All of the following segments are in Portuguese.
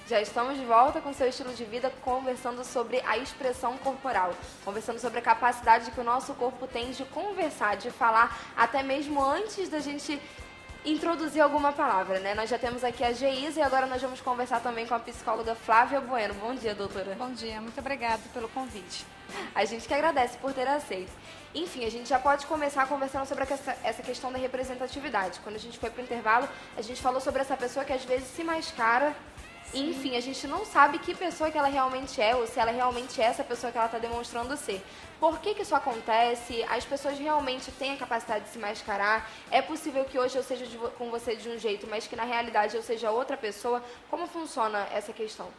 Já estamos de volta com seu estilo de vida, conversando sobre a expressão corporal, conversando sobre a capacidade que o nosso corpo tem de conversar, de falar, até mesmo antes da gente introduzir alguma palavra, né? Nós já temos aqui a Geisa e agora nós vamos conversar também com a psicóloga Flávia Bueno. Bom dia, doutora. Bom dia, muito obrigada pelo convite. A gente que agradece por ter aceito. Enfim, a gente já pode começar conversando sobre essa questão da representatividade. Quando a gente foi para o intervalo, a gente falou sobre essa pessoa que às vezes se mascara. Sim. Enfim, a gente não sabe que pessoa que ela realmente é ou se ela realmente é essa pessoa que ela está demonstrando ser. Por que isso acontece? As pessoas realmente têm a capacidade de se mascarar? É possível que hoje eu seja com você de um jeito, mas que na realidade eu seja outra pessoa? Como funciona essa questão?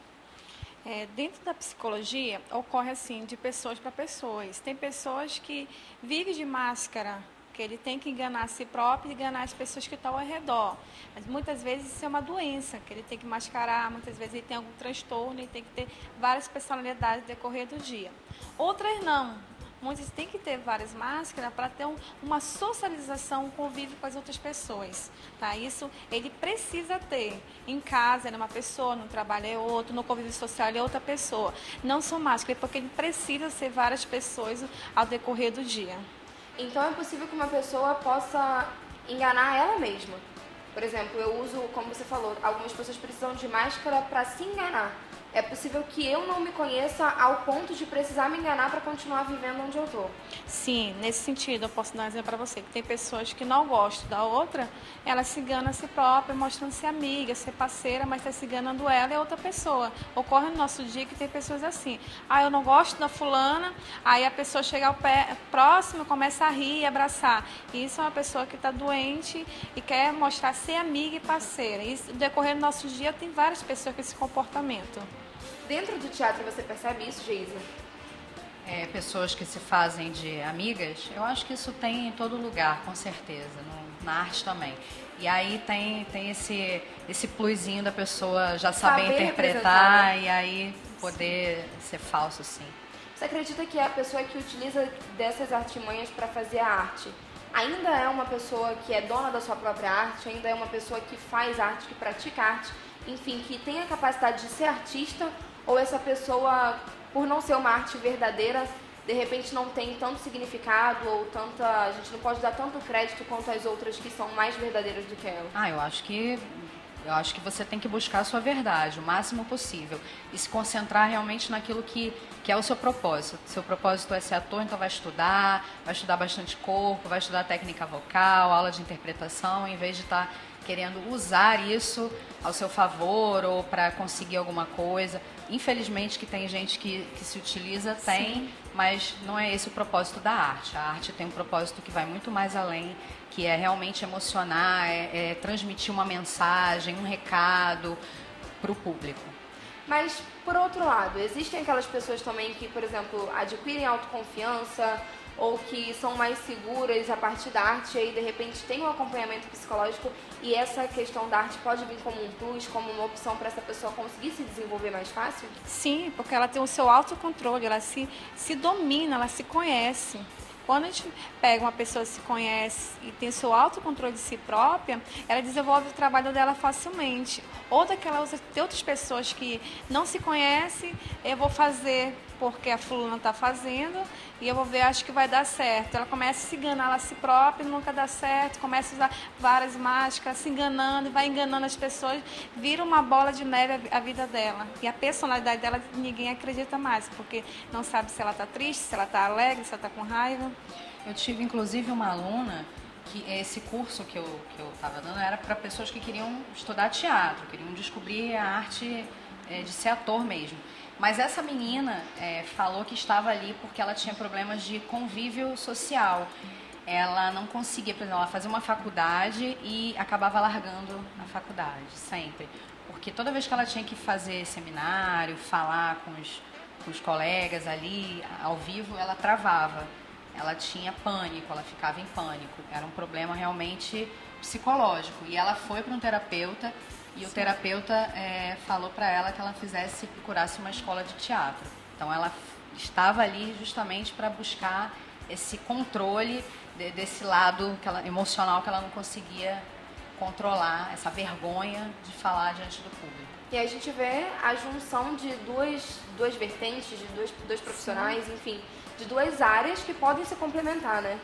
Dentro da psicologia, ocorre assim, de pessoas para pessoas. Tem pessoas que vivem de máscara, que ele tem que enganar a si próprio e enganar as pessoas que estão ao redor. Mas muitas vezes isso é uma doença, que ele tem que mascarar, muitas vezes ele tem algum transtorno, ele tem que ter várias personalidades no decorrer do dia. Outras não. Muitos têm que ter várias máscaras para ter uma socialização, um convívio com as outras pessoas. Tá? Isso ele precisa ter. Em casa é uma pessoa, no trabalho é outro, no convívio social é outra pessoa. Não são máscaras, porque ele precisa ser várias pessoas ao decorrer do dia. Então é possível que uma pessoa possa enganar ela mesma. Por exemplo, eu uso, como você falou, algumas pessoas precisam de máscara para se enganar. É possível que eu não me conheça ao ponto de precisar me enganar para continuar vivendo onde eu estou. Sim, nesse sentido, eu posso dar um exemplo para você, que tem pessoas que não gostam da outra, ela se engana a si própria, mostrando ser amiga, ser parceira, mas está se enganando ela e outra pessoa. Ocorre no nosso dia que tem pessoas assim, eu não gosto da fulana, aí a pessoa chega ao pé próximo, começa a rir e abraçar. Isso é uma pessoa que está doente e quer mostrar ser amiga e parceira. E no decorrer do nosso dia tem várias pessoas com esse comportamento. Dentro do teatro você percebe isso, Geisa? Pessoas que se fazem de amigas, eu acho que isso tem em todo lugar, com certeza, na arte também. E aí tem esse plusinho da pessoa já saber interpretar e aí poder ser falso, sim. Você acredita que a pessoa que utiliza dessas artimanhas para fazer a arte ainda é uma pessoa que é dona da sua própria arte, ainda é uma pessoa que faz arte, que pratica arte, enfim, que tem a capacidade de ser artista? Ou essa pessoa, por não ser uma arte verdadeira, de repente não tem tanto significado ou a gente não pode dar tanto crédito quanto as outras que são mais verdadeiras do que ela? Eu acho que você tem que buscar a sua verdade o máximo possível e se concentrar realmente naquilo que é o seu propósito. Seu propósito é ser ator, então vai estudar bastante corpo, vai estudar técnica vocal, aula de interpretação, em vez de estar querendo usar isso ao seu favor ou para conseguir alguma coisa. Infelizmente que tem gente que se utiliza, tem, mas não é esse o propósito da arte. A arte tem um propósito que vai muito mais além, que é realmente emocionar, é transmitir uma mensagem, um recado para o público. Mas, por outro lado, existem aquelas pessoas também que, por exemplo, adquirem autoconfiança ou que são mais seguras a partir da arte e aí, de repente, tem um acompanhamento psicológico e essa questão da arte pode vir como um plus, como uma opção para essa pessoa conseguir se desenvolver mais fácil? Sim, porque ela tem o seu autocontrole, ela se domina, ela se conhece. Quando a gente pega uma pessoa que se conhece e tem o seu autocontrole de si própria, ela desenvolve o trabalho dela facilmente. Ou tem outras pessoas que não se conhecem, eu vou fazer porque a fulana está fazendo e eu vou ver, acho que vai dar certo. Ela começa a se enganar a si própria, nunca dá certo, começa a usar várias máscaras, se enganando, vai enganando as pessoas, vira uma bola de neve a vida dela. E a personalidade dela ninguém acredita mais, porque não sabe se ela está triste, se ela está alegre, se ela está com raiva. Eu tive, inclusive, uma aluna que esse curso que eu estava dando era para pessoas que queriam estudar teatro, queriam descobrir a arte de ser ator mesmo. Mas essa menina falou que estava ali porque ela tinha problemas de convívio social. Ela não conseguia, por exemplo, ela fazia uma faculdade e acabava largando a faculdade, sempre. Porque toda vez que ela tinha que fazer seminário, falar com os colegas ali, ao vivo, ela travava. Ela tinha pânico, ela ficava em pânico. Era um problema realmente psicológico. E ela foi para um terapeuta e o terapeuta falou para ela que ela procurasse uma escola de teatro. Então ela estava ali justamente para buscar esse controle desse lado emocional que ela não conseguia controlar, essa vergonha de falar diante do público. E aí a gente vê a junção de duas vertentes, de dois profissionais, enfim, de duas áreas que podem se complementar, né?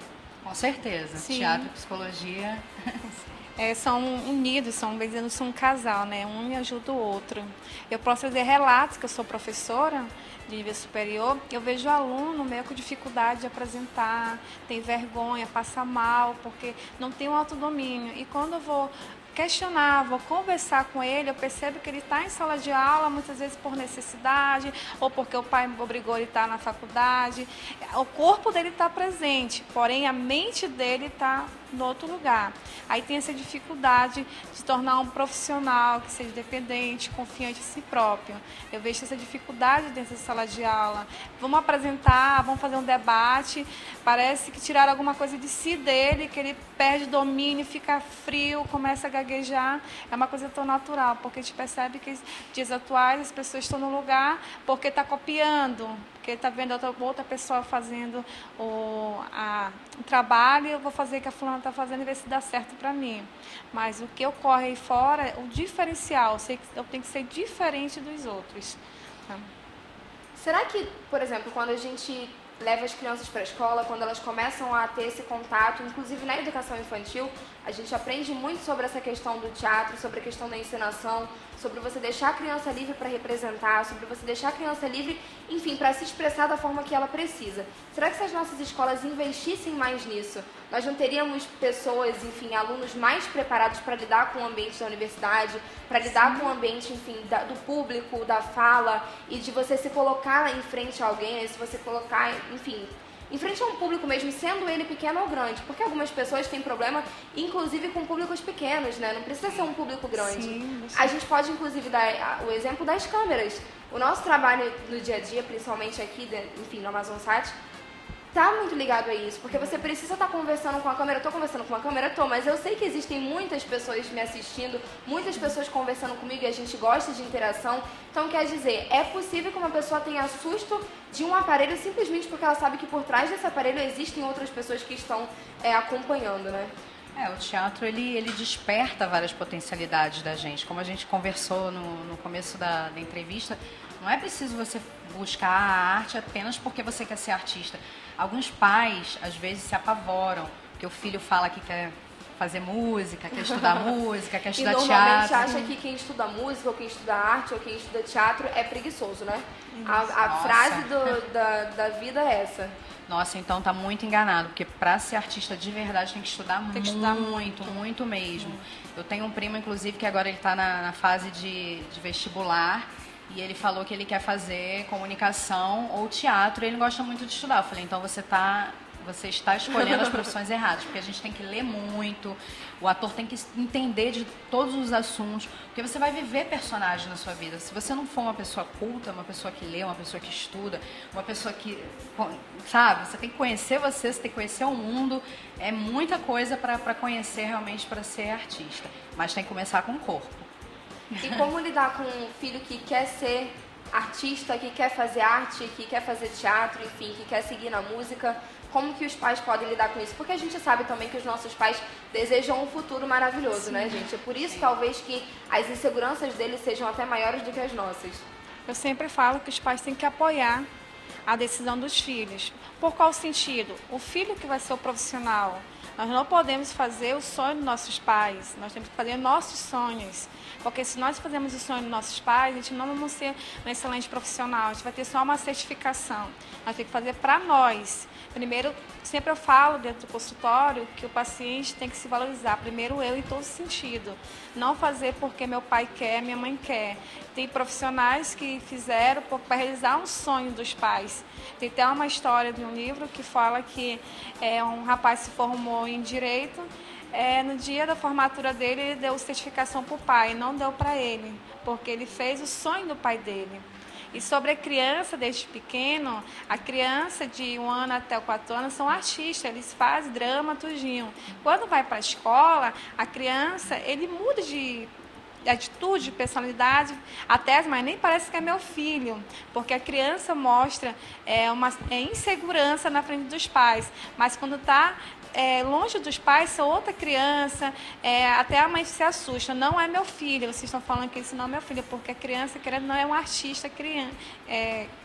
Com certeza. Sim. Teatro e psicologia. São unidos, são um casal, né? Um ajuda o outro. Eu posso fazer relatos, que eu sou professora de nível superior, eu vejo o aluno meio com dificuldade de apresentar, tem vergonha, passa mal, porque não tem um autodomínio. E quando eu vou questionar, vou conversar com ele, eu percebo que ele está em sala de aula, muitas vezes por necessidade, ou porque o pai obrigou ele a estar na faculdade. O corpo dele está presente, porém a mente dele está no outro lugar. Aí tem essa dificuldade de se tornar um profissional que seja independente, confiante em si próprio. Eu vejo essa dificuldade dentro da sala de aula. Vamos apresentar, vamos fazer um debate, parece que tiraram alguma coisa de si dele, que ele perde domínio, fica frio, começa a gaguejar. É uma coisa tão natural, porque a gente percebe que dias atuais as pessoas estão no lugar porque está copiando, porque está vendo outra pessoa fazendo o trabalho, eu vou fazer o que a fulana está fazendo e ver se dá certo para mim. Mas o que ocorre aí fora, o diferencial, eu tenho que ser diferente dos outros. Será que, por exemplo, quando a gente leva as crianças para a escola, quando elas começam a ter esse contato, inclusive na educação infantil, a gente aprende muito sobre essa questão do teatro, sobre a questão da encenação, sobre você deixar a criança livre para representar, sobre você deixar a criança livre, enfim, para se expressar da forma que ela precisa. Será que se as nossas escolas investissem mais nisso, nós não teríamos pessoas, enfim, alunos mais preparados para lidar com o ambiente da universidade, para lidar com o ambiente, enfim, do público, da fala, e de você se colocar em frente a alguém, se você colocar, enfim, em frente a um público mesmo, sendo ele pequeno ou grande, porque algumas pessoas têm problema, inclusive com públicos pequenos, né? Não precisa ser um público grande. Sim. A gente pode, inclusive, dar o exemplo das câmeras. O nosso trabalho no dia a dia, principalmente aqui, enfim, no Amazon Sat, tá muito ligado a isso, porque você precisa estar conversando com a câmera. Eu tô conversando com a câmera, mas eu sei que existem muitas pessoas me assistindo, muitas pessoas conversando comigo e a gente gosta de interação. Então, quer dizer, é possível que uma pessoa tenha susto de um aparelho simplesmente porque ela sabe que por trás desse aparelho existem outras pessoas que estão acompanhando, né? O teatro, ele desperta várias potencialidades da gente. Como a gente conversou no começo da entrevista, não é preciso você buscar a arte apenas porque você quer ser artista. Alguns pais, às vezes, se apavoram, porque o filho fala que quer fazer música, quer estudar música, quer estudar teatro. E normalmente acha que quem estuda música, ou quem estuda arte, ou quem estuda teatro é preguiçoso, né? A frase da vida é essa. Nossa, então tá muito enganado, porque para ser artista de verdade tem que estudar muito mesmo. Eu tenho um primo, inclusive, que agora ele tá na fase de vestibular, e ele falou que ele quer fazer comunicação ou teatro, e ele gosta muito de estudar. Eu falei, então você está escolhendo as profissões erradas, porque a gente tem que ler muito, o ator tem que entender de todos os assuntos, porque você vai viver personagens na sua vida. Se você não for uma pessoa culta, uma pessoa que lê, uma pessoa que estuda, uma pessoa que, sabe, você tem que conhecer você tem que conhecer o mundo, é muita coisa para conhecer realmente para ser artista, mas tem que começar com o corpo. E como lidar com um filho que quer ser artista, que quer fazer arte, que quer fazer teatro, enfim, que quer seguir na música? Como que os pais podem lidar com isso? Porque a gente sabe também que os nossos pais desejam um futuro maravilhoso, né, gente? É por isso, talvez, que as inseguranças deles sejam até maiores do que as nossas. Eu sempre falo que os pais têm que apoiar a decisão dos filhos. Por qual sentido? O filho que vai ser o profissional. Nós não podemos fazer o sonho dos nossos pais, nós temos que fazer nossos sonhos. Porque se nós fazemos o sonho dos nossos pais, a gente não vai ser um excelente profissional, a gente vai ter só uma certificação. Nós temos que fazer para nós. Primeiro, sempre eu falo dentro do consultório que o paciente tem que se valorizar. Primeiro eu, em todo sentido. Não fazer porque meu pai quer, minha mãe quer. Tem profissionais que fizeram para realizar um sonho dos pais. Tem até uma história de um livro que fala que um rapaz se formou em Direito. No dia da formatura dele, ele deu certificação para o pai, não deu para ele, porque ele fez o sonho do pai dele. E sobre a criança, desde pequeno, a criança de 1 ano até 4 anos são artistas, eles fazem drama, tudinho. Quando vai para a escola, a criança, ele muda de atitude, personalidade, até as mães, nem parece que é meu filho, porque a criança mostra uma insegurança na frente dos pais, mas quando está longe dos pais, sou outra criança, até a mãe se assusta, não é meu filho, vocês estão falando que isso não é meu filho, porque a criança, querendo não, é um artista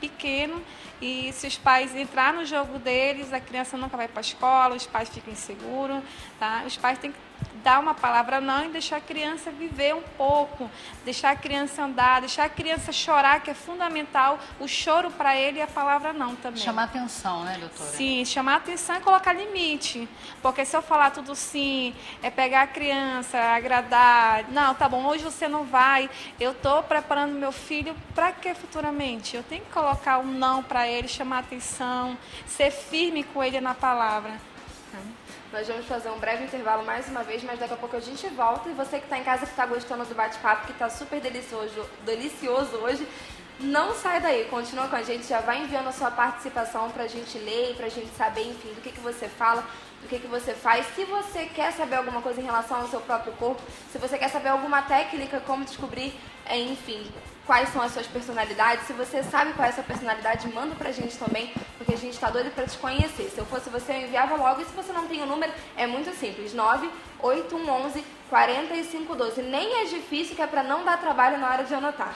pequeno, e se os pais entrar no jogo deles, a criança nunca vai para a escola, os pais ficam inseguros, tá? Os pais têm que dar uma palavra não e deixar a criança viver um pouco, deixar a criança andar, deixar a criança chorar, que é fundamental, o choro para ele e a palavra não também. Chamar atenção, né, doutora? Sim, chamar atenção e colocar limite, porque se eu falar tudo sim, pegar a criança, agradar, não, tá bom, hoje você não vai, eu estou preparando meu filho para que futuramente? Eu tenho que colocar um não para ele, chamar atenção, ser firme com ele na palavra. Nós vamos fazer um breve intervalo mais uma vez, mas daqui a pouco a gente volta. E você que está em casa, que está gostando do bate-papo, que está super delicioso hoje, não sai daí, continua com a gente, já vai enviando a sua participação para a gente ler, para a gente saber, enfim, do que você fala, do que você faz. Se você quer saber alguma coisa em relação ao seu próprio corpo, se você quer saber alguma técnica, como descobrir, enfim, quais são as suas personalidades, se você sabe qual é a sua personalidade, manda pra gente também, porque a gente tá doido pra te conhecer. Se eu fosse você, eu enviava logo, e se você não tem o número, é muito simples, 98111 4512. Nem é difícil, que é pra não dar trabalho na hora de anotar.